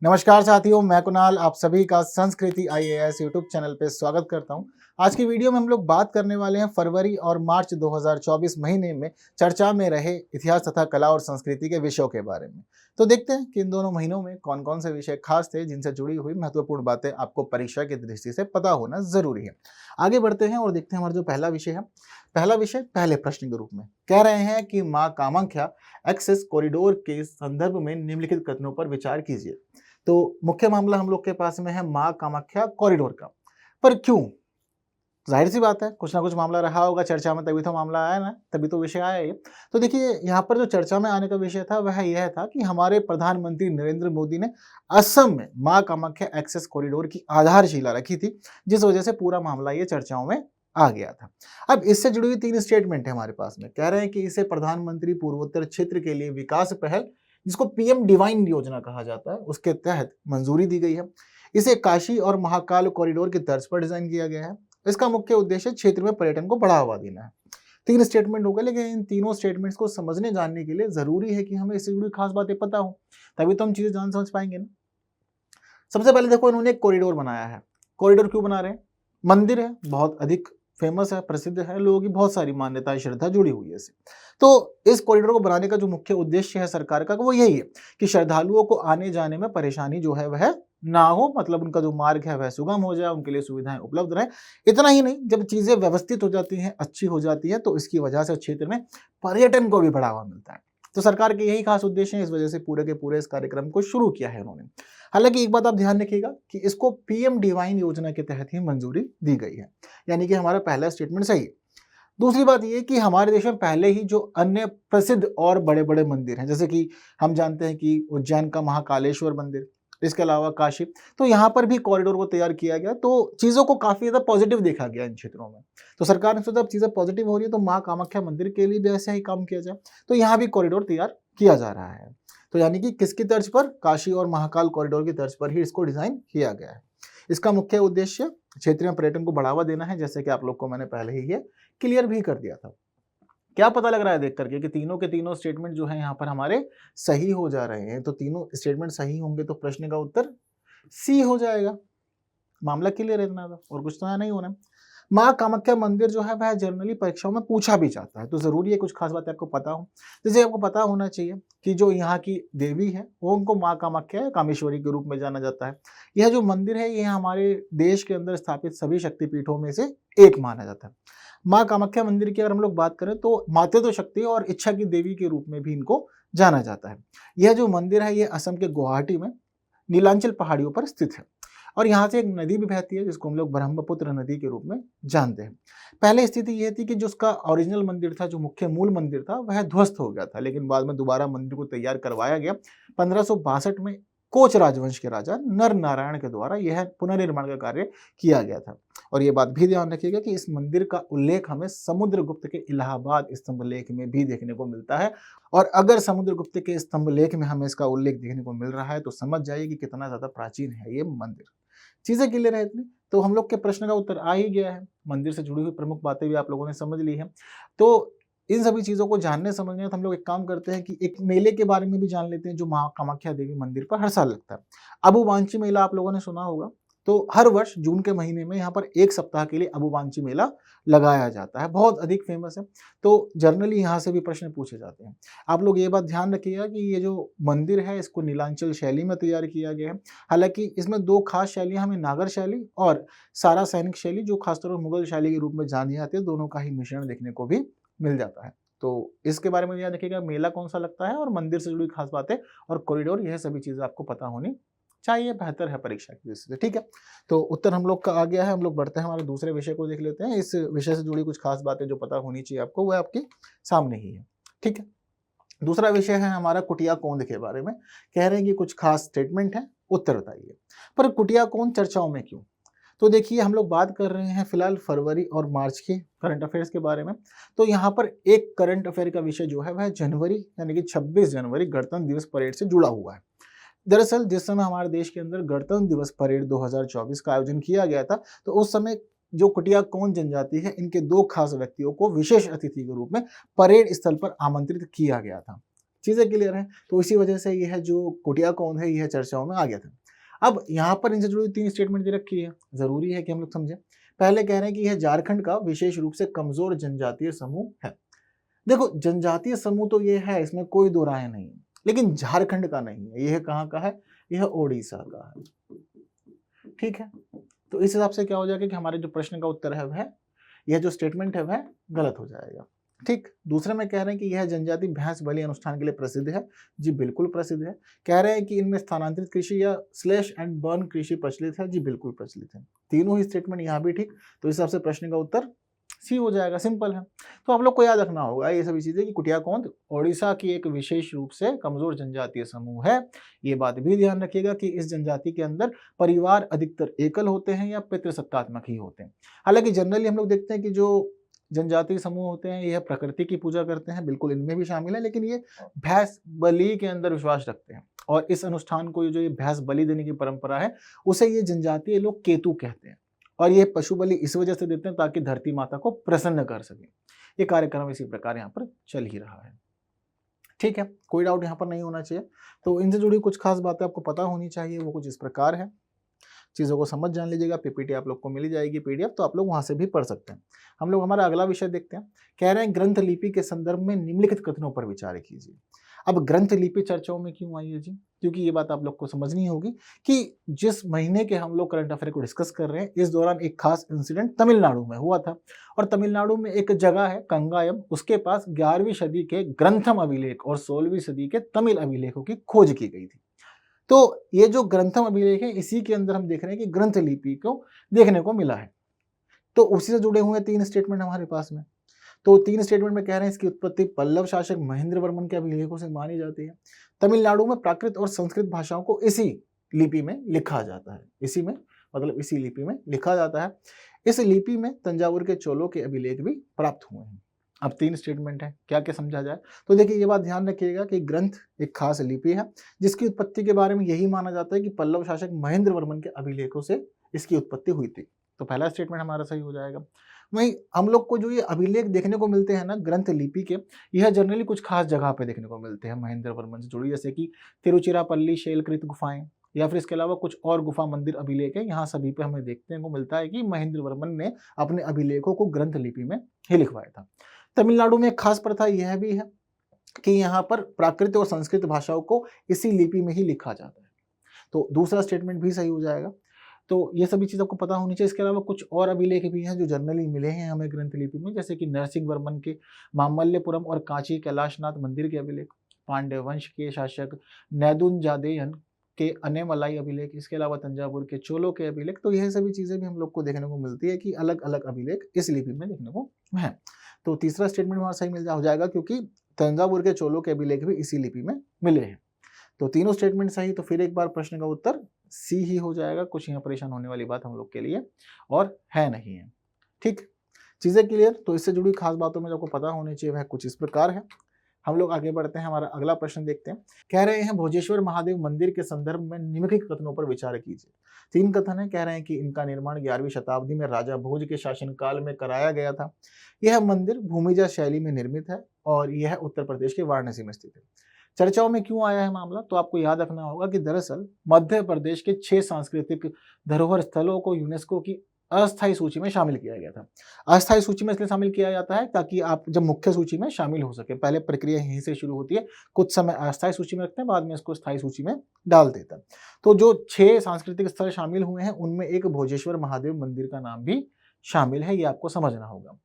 नमस्कार साथियों, मैं कुणाल आप सभी का संस्कृति आईएएस यूट्यूब चैनल पे स्वागत करता हूं। आज की वीडियो में हम लोग बात करने वाले हैं फरवरी और मार्च 2024 महीने में चर्चा में रहे इतिहास तथा कला और संस्कृति के विषयों के बारे में। तो देखते हैं कि इन दोनों महीनों में कौन कौन से विषय खास थे जिनसे जुड़ी हुई महत्वपूर्ण बातें आपको परीक्षा की दृष्टि से पता होना जरूरी है। आगे बढ़ते हैं और देखते हैं हमारा जो पहला विषय है। पहला विषय पहले प्रश्न के रूप में कह रहे हैं कि मां कामाख्या एक्सेस कॉरिडोर के संदर्भ में निम्नलिखित कथनों पर विचार कीजिए। तो मुख्य मामला हम लोग के पास में है मां कामाख्या कॉरिडोर का। पर क्यों? जाहिर सी बात है, कुछ ना कुछ मामला रहा होगा चर्चा में, तभी तो मामला आया ना, तभी तो विषय आया ये। तो देखिए, यहाँ पर जो चर्चा में आने का विषय था वह यह था कि हमारे प्रधानमंत्री नरेंद्र मोदी ने असम में मां कामाख्या एक्सेस कॉरिडोर की आधारशिला रखी थी, जिस वजह से पूरा मामला ये चर्चाओं में आ गया था। अब इससे जुड़ी हुई 3 स्टेटमेंट है हमारे पास में। कह रहे हैं कि इसे प्रधानमंत्री पूर्वोत्तर क्षेत्र के लिए विकास पहल, जिसको पीएम डिवाइन योजना कहा जाता है, उसके तहत मंजूरी दी गई है। इसे काशी और महाकाल कॉरिडोर की तर्ज पर डिजाइन किया गया है। इसका मुख्य उद्देश्य क्षेत्र में पर्यटन को बढ़ावा देना है। 3 स्टेटमेंट हो गए, लेकिन इन तीनों स्टेटमेंट्स को समझने जानने के लिए जरूरी है कि हमें इससे जुड़ी खास बातें पता हो, तभी तो हम चीजें जान समझ पाएंगे ना। सबसे पहले देखो, इन्होंने एक कॉरिडोर बनाया है। कॉरिडोर क्यों बना रहे हैं? मंदिर है, बहुत अधिक फेमस है, प्रसिद्ध है, लोगों की बहुत सारी मान्यताएं श्रद्धा जुड़ी हुई है इससे। तो इस कॉरिडोर को बनाने का जो मुख्य उद्देश्य है सरकार का, वो यही है कि श्रद्धालुओं को आने जाने में परेशानी जो है वह ना हो, मतलब उनका जो मार्ग है वह सुगम हो जाए, उनके लिए सुविधाएं उपलब्ध रहे। इतना ही नहीं, जब चीजें व्यवस्थित हो जाती हैं, अच्छी हो जाती है, तो इसकी वजह से क्षेत्र में पर्यटन को भी बढ़ावा मिलता है। तो सरकार के यही खास उद्देश्य है, इस वजह से पूरे के पूरे इस कार्यक्रम को शुरू किया है उन्होंने। हालांकि एक बात आप ध्यान रखिएगा कि इसको पीएम डिवाइन योजना के तहत ही मंजूरी दी गई है, यानी कि हमारा पहला स्टेटमेंट सही है। दूसरी बात ये कि हमारे देश में पहले ही जो अन्य प्रसिद्ध और बड़े बड़े मंदिर हैं, जैसे कि हम जानते हैं कि उज्जैन का महाकालेश्वर मंदिर, इसके अलावा काशी, तो यहाँ पर भी कॉरिडोर को तैयार किया गया। तो चीज़ों को काफ़ी ज़्यादा पॉजिटिव देखा गया इन क्षेत्रों में। तो सरकार ने सोचा अब चीज़ें पॉजिटिव हो रही है तो माँ कामाख्या मंदिर के लिए भी ऐसा ही काम किया जाए। तो यहाँ भी कॉरिडोर तैयार किया जा रहा है। तो यानी कि किसकी तर्ज पर? काशी और महाकाल कॉरिडोर की तर्ज पर ही इसको डिजाइन किया गया है। इसका मुख्य उद्देश्य क्षेत्र में पर्यटन को बढ़ावा देना है, जैसे कि आप लोग को मैंने पहले ही ये क्लियर भी कर दिया था। क्या पता लग रहा है देख करके कि तीनों के तीनों स्टेटमेंट जो है यहाँ पर हमारे सही हो जा रहे हैं। तो तीनों स्टेटमेंट सही होंगे तो प्रश्न का उत्तर सी हो जाएगा। मामला क्लियर है इतना, और कुछ तो नहीं होना। माँ कामाख्या मंदिर जो है वह जनरली परीक्षाओं में पूछा भी जाता है, तो जरूरी है कुछ खास बातें आपको पता हो। जैसे आपको पता होना चाहिए कि जो यहाँ की देवी है वो उनको माँ कामाख्या या कामेश्वरी के रूप में जाना जाता है। यह जो मंदिर है ये हमारे देश के अंदर स्थापित सभी शक्तिपीठों में से एक माना जाता है। माँ कामाख्या मंदिर की अगर हम लोग बात करें तो मातृत्व शक्ति और इच्छा की देवी के रूप में भी इनको जाना जाता है। यह जो मंदिर है ये असम के गुवाहाटी में नीलांचल पहाड़ियों पर स्थित है, और यहाँ से एक नदी भी बहती है जिसको हम लोग ब्रह्मपुत्र नदी के रूप में जानते हैं। पहले स्थिति यह थी कि जो उसका ओरिजिनल मंदिर था, जो मुख्य मूल मंदिर था, वह ध्वस्त हो गया था, लेकिन बाद में दोबारा मंदिर को तैयार करवाया गया। 1562 में कोच राजवंश के राजा नर नारायण के द्वारा यह पुनर्निर्माण का कार्य किया गया था। और ये बात भी ध्यान रखिएगा कि इस मंदिर का उल्लेख हमें समुद्रगुप्त के इलाहाबाद स्तंभ लेख में भी देखने को मिलता है। और अगर समुद्रगुप्त के स्तंभ लेख में हमें इसका उल्लेख देखने को मिल रहा है तो समझ जाइए कि कितना ज्यादा प्राचीन है ये मंदिर। चीजें क्लियर है इतनी, तो हम लोग के प्रश्न का उत्तर आ ही गया है। मंदिर से जुड़ी हुई प्रमुख बातें भी आप लोगों ने समझ ली है। तो इन सभी चीजों को जानने समझने तो हम लोग एक काम करते हैं कि एक मेले के बारे में भी जान लेते हैं जो माँ कामाख्या देवी मंदिर पर हर साल लगता है। अबुबांची मेला आप लोगों ने सुना होगा। तो हर वर्ष जून के महीने में यहाँ पर 1 सप्ताह के लिए अबुबांची मेला लगाया जाता है, बहुत अधिक फेमस है। तो जनरली यहाँ से भी प्रश्न पूछे जाते हैं। आप लोग ये बात ध्यान रखिएगा कि ये जो मंदिर है इसको नीलांचल शैली में तैयार किया गया है। हालांकि इसमें 2 खास शैलियाँ हमें नागर शैली और सारा सैनिक शैली, जो खासतौर पर मुगल शैली के रूप में जानी जाती है, दोनों का ही मिश्रण देखने को भी मिल जाता है। तो इसके बारे में याद रखिएगा, मेला कौन सा लगता है और मंदिर से जुड़ी खास बातें और कॉरिडोर, यह सभी चीजें आपको पता होनी चाहिए, बेहतर है परीक्षा की दृष्टि से। ठीक है, तो उत्तर हम लोग का आ गया है। हम लोग बढ़ते हैं, हमारे दूसरे विषय को देख लेते हैं। इस विषय से जुड़ी कुछ खास बातें जो पता होनी चाहिए आपको, वह आपके सामने ही है। ठीक है, दूसरा विषय है हमारा कुटिया कोंद के बारे में। कह रहे हैं कि कुछ खास स्टेटमेंट है, उत्तर बताइए। पर कुटिया कोंद चर्चाओं में क्यों? तो देखिए, हम लोग बात कर रहे हैं फिलहाल फरवरी और मार्च के करंट अफेयर्स के बारे में। तो यहाँ पर एक करंट अफेयर का विषय जो है वह जनवरी, यानी कि 26 जनवरी गणतंत्र दिवस परेड से जुड़ा हुआ है। दरअसल जिस समय हमारे देश के अंदर गणतंत्र दिवस परेड 2024 का आयोजन किया गया था, तो उस समय जो कुटिया कोंद जनजाति है, इनके 2 खास व्यक्तियों को विशेष अतिथि के रूप में परेड स्थल पर आमंत्रित किया गया था। चीजें क्लियर हैं। तो इसी वजह से यह जो कुटिया कौन है यह चर्चाओं में आ गया था। अब यहाँ पर इनसे जुड़ी 3 स्टेटमेंट दे रखी है, जरूरी है कि हम लोग समझें। पहले कह रहे हैं कि यह झारखंड का विशेष रूप से कमजोर जनजातीय समूह है। देखो जनजातीय समूह तो ये है, इसमें कोई दो राय नहीं है, लेकिन झारखंड का नहीं है। यह कहाँ का है? यह ओडिशा का है। ठीक है, तो इस हिसाब से क्या हो जाएगा कि हमारे जो प्रश्न का उत्तर है वह, यह जो स्टेटमेंट है वह गलत हो जाएगा। ठीक, दूसरे में कह रहे हैं कि यह जनजाति भैंस बलि अनुष्ठान के लिए प्रसिद्ध है। जी बिल्कुल प्रसिद्ध है। कह रहे हैं कि इनमें स्थानांतरित कृषि या स्लैश एंड बर्न कृषि प्रचलित है। जी बिल्कुल प्रचलित है। तीनों ही स्टेटमेंट यहाँ भी ठीक। तो इस हिसाब से प्रश्न का उत्तर सी हो जाएगा, सिंपल है। तो हम लोग को याद रखना होगा ये सभी चीजें कि कुटियाकौंध ओडिशा की एक विशेष रूप से कमजोर जनजातीय समूह है। ये बात भी ध्यान रखिएगा कि इस जनजाति के अंदर परिवार अधिकतर एकल होते हैं या पितृसत्तात्मक ही होते हैं। हालांकि जनरली हम लोग देखते हैं कि जो जनजातीय समूह होते हैं यह प्रकृति की पूजा करते हैं, बिल्कुल इनमें भी शामिल है, लेकिन ये भैंस बलि के अंदर विश्वास रखते हैं। और इस अनुष्ठान को जो ये भैंस बलि देने की परंपरा है उसे ये जनजातीय लोग केतु कहते हैं। और ये पशु बलि इस वजह से देते हैं ताकि धरती माता को प्रसन्न कर सके। ये कार्यक्रम इसी प्रकार यहाँ पर चल ही रहा है। ठीक है, कोई डाउट यहाँ पर नहीं होना चाहिए। तो इनसे जुड़ी कुछ खास बातें आपको पता होनी चाहिए, वो कुछ इस प्रकार है। चीज़ों को समझ जान लीजिएगा। पीपीटी आप लोग को मिल जाएगी पीडीएफ, तो आप लोग वहाँ से भी पढ़ सकते हैं। हम लोग हमारा अगला विषय देखते हैं। कह रहे हैं ग्रंथ लिपि के संदर्भ में निम्नलिखित कथनों पर विचार कीजिए। अब ग्रंथ लिपि चर्चाओं में क्यों आई है जी? क्योंकि ये बात आप लोग को समझनी होगी कि जिस महीने के हम लोग करंट अफेयर को डिस्कस कर रहे हैं, इस दौरान एक खास इंसिडेंट तमिलनाडु में हुआ था। और तमिलनाडु में एक जगह है कंगायम, उसके पास 11वीं सदी के ग्रंथम अभिलेख और 16वीं सदी के तमिल अभिलेखों की खोज की गई थी। तो ये जो ग्रंथम अभिलेख है इसी के अंदर हम देख रहे हैं कि ग्रंथ लिपि को देखने को मिला है। तो उसी से जुड़े हुए 3 स्टेटमेंट हमारे पास में। तो 3 स्टेटमेंट में कह रहे हैं इसकी उत्पत्ति पल्लव शासक महेंद्र वर्मन के अभिलेखों से मानी जाती है। तमिलनाडु में प्राकृत और संस्कृत भाषाओं को इसी लिपि में लिखा जाता है। इसी में मतलब इसी लिपि में लिखा जाता है। इस लिपि में तंजावुर के चोलों के अभिलेख भी प्राप्त हुए हैं। अब 3 स्टेटमेंट है, क्या क्या समझा जाए। तो देखिए ये बात ध्यान रखिएगा कि ग्रंथ एक खास लिपि है जिसकी उत्पत्ति के बारे में यही माना जाता है कि पल्लव शासक महेंद्र वर्मन के अभिलेखों से इसकी उत्पत्ति हुई थी। तो पहला स्टेटमेंट हमारा सही हो जाएगा। वहीं हम लोग को जो ये अभिलेख देखने को मिलते हैं ना ग्रंथ लिपि के, यह जनरली कुछ खास जगह पे देखने को मिलते हैं महेंद्र वर्मन से जुड़ी, जैसे कि तिरुचिरापल्ली शैलकृत गुफाएं, या फिर इसके अलावा कुछ और गुफा मंदिर अभिलेख है। यहाँ सभी पे हमें देखने को मिलता है कि महेंद्र वर्मन ने अपने अभिलेखों को ग्रंथ लिपि में ही लिखवाया था। तमिलनाडु में एक खास प्रथा यह भी है कि यहाँ पर प्राकृत और संस्कृत भाषाओं को इसी लिपि में ही लिखा जाता है। तो दूसरा स्टेटमेंट भी सही हो जाएगा। तो ये सभी चीज़ आपको पता होनी चाहिए। इसके अलावा कुछ और अभिलेख भी हैं जो जनरली मिले हैं हमें ग्रंथ लिपि में, जैसे कि नरसिंह वर्मन के मामल्यपुरम और कांची कैलाशनाथ मंदिर के अभिलेख, पांड्य वंश के शासक नैदुनजादेयन के अनेमलाई अभिलेख, इसके अलावा तंजावुर के चोलों के अभिलेख। तो यह सभी चीज़ें भी हम लोग को देखने को मिलती है कि अलग अलग अभिलेख इस लिपि में देखने को है। तो तीसरा स्टेटमेंट हमारा सही हो जाएगा क्योंकि तंजावुर के चोलों के अभिलेख भी इसी लिपि में मिले हैं। तो तीनों स्टेटमेंट सही। तो फिर एक बार प्रश्न का उत्तर सी ही हो जाएगा। कुछ यहाँ परेशान होने वाली बात हम लोग के लिए और है नहीं है। ठीक, चीजें क्लियर। तो इससे जुड़ी खास बातों में जो आपको पता होनी चाहिए वह कुछ इस प्रकार है। हम लोग आगे बढ़ते हैं, हमारा अगला प्रश्न देखते हैं। कह रहे हैं भोजेश्वर महादेव मंदिर के संदर्भ में निम्नलिखित कथनों पर विचार कीजिए। 3 कथन है। कह रहे हैं कि इनका निर्माण 11वीं शताब्दी में राजा भोज के शासनकाल में कराया गया था। यह मंदिर भूमिजा शैली में निर्मित है और यह उत्तर प्रदेश के वाराणसी में स्थित है। चर्चाओं में क्यों आया है मामला? तो आपको याद रखना होगा कि दरअसल मध्य प्रदेश के 6 सांस्कृतिक धरोहर स्थलों को यूनेस्को की अस्थायी सूची में शामिल किया गया था। अस्थायी सूची में इसलिए शामिल किया जाता है ताकि आप जब मुख्य सूची में शामिल हो सके। पहले प्रक्रिया यहीं से शुरू होती है, कुछ समय अस्थायी सूची में रखते हैं, बाद में इसको स्थायी सूची में डाल देता है। तो जो 6 सांस्कृतिक स्थल शामिल हुए हैं उनमें एक भोजेश्वर महादेव मंदिर का नाम भी शामिल है, ये आपको समझना होगा।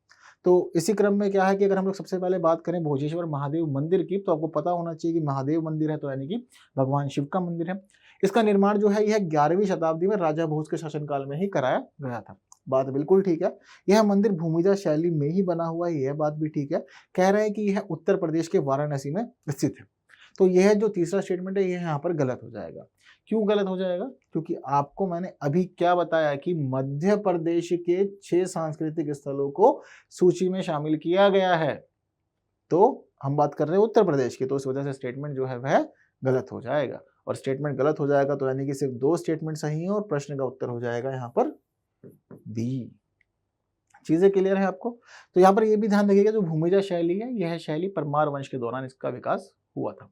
तो इसी क्रम में क्या है कि अगर हम लोग सबसे पहले बात करें भोजेश्वर महादेव मंदिर की, तो आपको पता होना चाहिए कि महादेव मंदिर है तो यानी कि भगवान शिव का मंदिर है। इसका निर्माण जो है यह 11वीं शताब्दी में राजा भोज के शासनकाल में ही कराया गया था। बात बिल्कुल ठीक है। यह मंदिर भूमिजा शैली में ही बना हुआ है, यह बात भी ठीक है। कह रहे हैं कि यह उत्तर प्रदेश के वाराणसी में स्थित है। तो यह जो तीसरा स्टेटमेंट है यह यहाँ पर गलत हो जाएगा। क्यों गलत हो जाएगा? क्योंकि आपको मैंने अभी क्या बताया कि मध्य प्रदेश के 6 सांस्कृतिक स्थलों को सूची में शामिल किया गया है। तो हम बात कर रहे हैं उत्तर प्रदेश की, तो इस वजह से स्टेटमेंट जो है वह गलत हो जाएगा। और स्टेटमेंट गलत हो जाएगा तो यानी कि सिर्फ 2 स्टेटमेंट सही हैं और प्रश्न का उत्तर हो जाएगा यहाँ पर बी। चीजें क्लियर है आपको? तो यहाँ पर यह भी ध्यान रखिएगा जो भूमिजा शैली है यह शैली परमार वंश के दौरान इसका विकास हुआ था।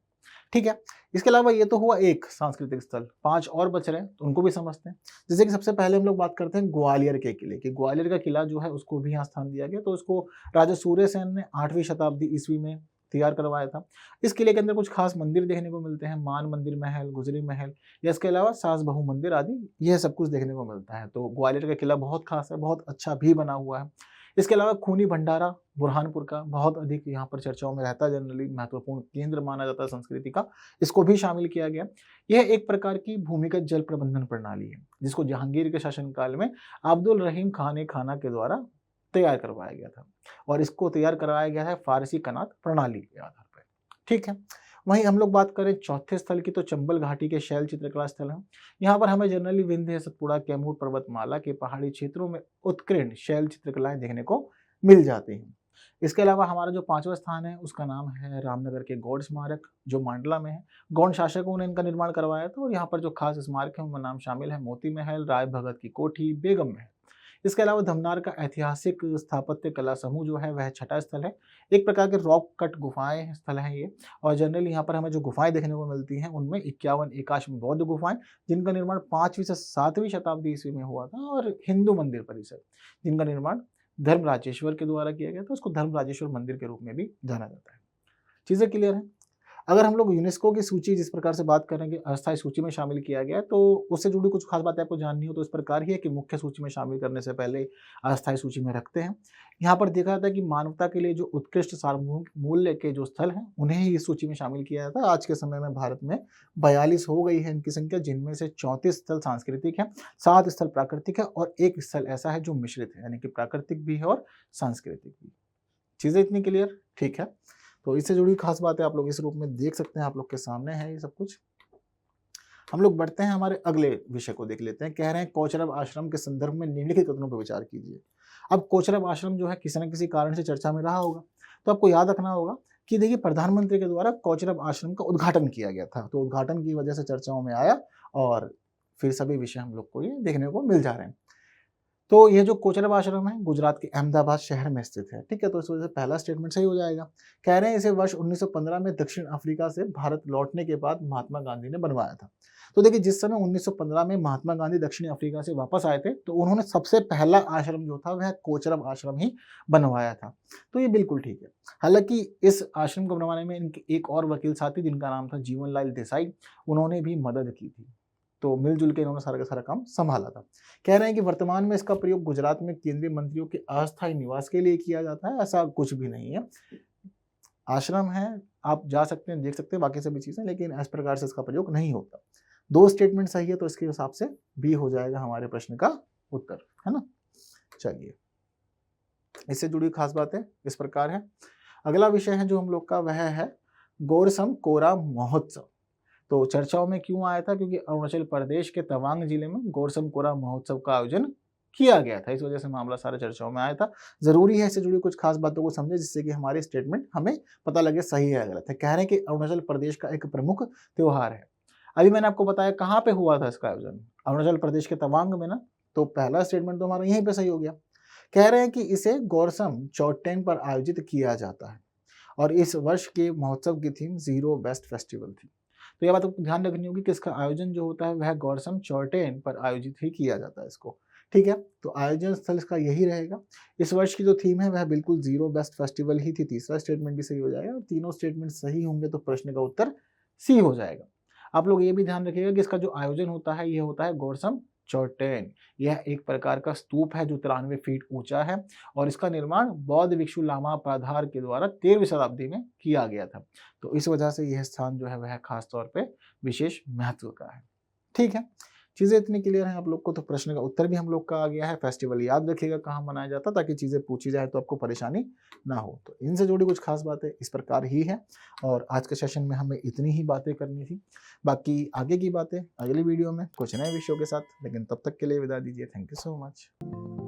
ठीक है। इसके अलावा ये तो हुआ एक सांस्कृतिक स्थल, 5 और बच रहे हैं तो उनको भी समझते हैं। जैसे कि सबसे पहले हम लोग बात करते हैं ग्वालियर के किले की। ग्वालियर का किला जो है उसको भी यहाँ स्थान दिया गया, तो इसको राजा सूर्यसेन ने 8वीं शताब्दी ईस्वी में तैयार करवाया था। इस किले के अंदर कुछ खास मंदिर देखने को मिलते हैं, मान मंदिर महल, गुजरी महल, या इसके अलावा सास बहू मंदिर आदि, यह सब कुछ देखने को मिलता है। तो ग्वालियर का किला बहुत खास है, बहुत अच्छा भी बना हुआ है। इसके अलावा खूनी भंडारा बुरहानपुर का बहुत अधिक यहाँ पर चर्चाओं में रहता है, जनरली महत्वपूर्ण केंद्र माना जाता है संस्कृति का, इसको भी शामिल किया गया। यह एक प्रकार की भूमिगत जल प्रबंधन प्रणाली है जिसको जहांगीर के शासनकाल में अब्दुल रहीम खान खाना के द्वारा तैयार करवाया गया था, और इसको तैयार करवाया गया है फारसी कनात प्रणाली के आधार पर। ठीक है। वहीं हम लोग बात करें चौथे स्थल की, तो चंबल घाटी के शैल चित्रकला स्थल है। यहाँ पर हमें जनरली विंध्य, सतपुड़ा, कैमूर पर्वतमाला के पहाड़ी क्षेत्रों में उत्कीर्ण शैल चित्रकलाएं देखने को मिल जाती हैं। इसके अलावा हमारा जो 5वां स्थान है उसका नाम है रामनगर के गौड़ स्मारक, जो मांडला में है। गौड़ शासकों ने इनका निर्माण करवाया था, और यहाँ पर जो खास स्मारक है उनका नाम शामिल है मोती महल, राय भगत की कोठी, बेगम महल। इसके अलावा धमनार का ऐतिहासिक स्थापत्य कला समूह जो है वह 6ठा स्थल है। एक प्रकार के रॉक कट गुफाएं स्थल हैं ये, और जनरली यहाँ पर हमें जो गुफाएं देखने को मिलती हैं उनमें 51 एकाश्म बौद्ध गुफाएं, जिनका निर्माण 5वीं से 7वीं शताब्दी ईस्वी में हुआ था, और हिंदू मंदिर परिसर जिनका निर्माण धर्मराजेश्वर के द्वारा किया गया था, उसको धर्मराजेश्वर मंदिर के रूप में भी जाना जाता है। चीजें क्लियर हैं? अगर हम लोग यूनेस्को की सूची जिस प्रकार से बात करेंगे अस्थायी सूची में शामिल किया गया, तो उससे जुड़ी कुछ खास बातें आपको जाननी हो तो इस प्रकार ही है कि मुख्य सूची में शामिल करने से पहले अस्थायी सूची में रखते हैं। यहाँ पर देखा जाता है कि मानवता के लिए जो उत्कृष्ट सार्वभौमिक मूल्य के जो स्थल हैं उन्हें ही इस सूची में शामिल किया जाता है। आज के समय में भारत में 42 हो गई है इनकी संख्या, जिनमें से 34 स्थल सांस्कृतिक है, 7 स्थल प्राकृतिक है, और 1 स्थल ऐसा है जो मिश्रित है, यानी कि प्राकृतिक भी है और सांस्कृतिक भी। चीजें इतनी क्लियर? ठीक है। तो इससे जुड़ी खास बातें आप लोग इस रूप में देख सकते हैं, आप लोग के सामने है ये सब कुछ। हम लोग बढ़ते हैं, हमारे अगले विषय को देख लेते हैं। कह रहे हैं कोचरब आश्रम के संदर्भ में निम्नलिखित कथनों पर विचार कीजिए। अब कोचरब आश्रम जो है किसी न किसी कारण से चर्चा में रहा होगा, तो आपको याद रखना होगा कि देखिए प्रधानमंत्री के द्वारा कोचरब आश्रम का उद्घाटन किया गया था, तो उद्घाटन की वजह से चर्चाओं में आया, और फिर सभी विषय हम लोग को ये देखने को मिल जा रहे हैं। तो ये जो कोचरब आश्रम है गुजरात के अहमदाबाद शहर में स्थित है। ठीक है, तो इस वजह से पहला स्टेटमेंट सही हो जाएगा। कह रहे हैं इसे वर्ष 1915 में दक्षिण अफ्रीका से भारत लौटने के बाद महात्मा गांधी ने बनवाया था। तो देखिए जिस समय 1915 में महात्मा गांधी दक्षिण अफ्रीका से वापस आए थे, तो उन्होंने सबसे पहला आश्रम जो था वह कोचरब आश्रम ही बनवाया था। तो ये बिल्कुल ठीक है। हालांकि इस आश्रम को बनवाने में इनके एक और वकील साथी जिनका नाम था जीवन लाल देसाई, उन्होंने भी मदद की थी। तो मिलजुल के इन्होंने सारा का सारा काम संभाला था। कह रहे हैं कि वर्तमान में इसका प्रयोग गुजरात में केंद्रीय मंत्रियों के अस्थायी निवास के लिए किया जाता है, ऐसा कुछ भी नहीं है। आश्रम है, आप जा सकते हैं, देख सकते हैं बाकी सभी चीजें, लेकिन इस प्रकार से इसका प्रयोग नहीं होता। 2 स्टेटमेंट सही है, तो इसके हिसाब से बी हो जाएगा हमारे प्रश्न का उत्तर, है ना। चलिए, इससे जुड़ी खास बातें इस प्रकार है। अगला विषय है जो हम लोग का वह है गोरसम कोरा महोत्सव। तो चर्चाओं में क्यों आया था? क्योंकि अरुणाचल प्रदेश के तवांग जिले में गोरसम कोरा महोत्सव का आयोजन किया गया था, इस वजह से मामला सारा चर्चाओं में आया था। जरूरी है इससे जुड़ी कुछ खास बातों को समझे, जिससे कि हमारी स्टेटमेंट हमें पता लगे सही है या गलत है। कह रहे हैं कि अरुणाचल प्रदेश का एक प्रमुख त्योहार है। अभी मैंने आपको बताया कहाँ पे हुआ था इसका आयोजन, अरुणाचल प्रदेश के तवांग में ना, तो पहला स्टेटमेंट तो हमारा यहीं पे सही हो गया। कह रहे हैं कि इसे गोरसम चौटेन पर आयोजित किया जाता है, और इस वर्ष के महोत्सव की थीम जीरो वेस्ट फेस्टिवल थी। तो यह बात आपको ध्यान रखनी होगी कि इसका आयोजन जो होता है वह गोरसम चौटेन पर आयोजित ही किया जाता है इसको। ठीक है, तो आयोजन स्थल इसका यही रहेगा। इस वर्ष की जो थीम है वह बिल्कुल जीरो बेस्ट फेस्टिवल ही थी। तीसरा स्टेटमेंट भी सही हो जाएगा, और तीनों स्टेटमेंट सही होंगे तो प्रश्न का उत्तर सी हो जाएगा। आप लोग ये भी ध्यान रखिएगा कि इसका जो आयोजन होता है यह होता है गोरसम चौटेन। यह एक प्रकार का स्तूप है जो 93 फीट ऊंचा है, और इसका निर्माण बौद्ध भिक्षु लामा पाधार के द्वारा 13वीं शताब्दी में किया गया था। तो इस वजह से यह स्थान जो है वह खास तौर पे विशेष महत्व का है। ठीक है, चीजें इतनी क्लियर हैं आप लोग को, तो प्रश्न का उत्तर भी हम लोग का आ गया है। फेस्टिवल याद रखिएगा कहाँ मनाया जाता, ताकि चीजें पूछी जाए तो आपको परेशानी ना हो। तो इनसे जुड़ी कुछ खास बातें इस प्रकार ही है, और आज के सेशन में हमें इतनी ही बातें करनी थी। बाकी आगे की बातें अगली वीडियो में कुछ नए विषयों के साथ, लेकिन तब तक के लिए विदा दीजिए। Thank you so much.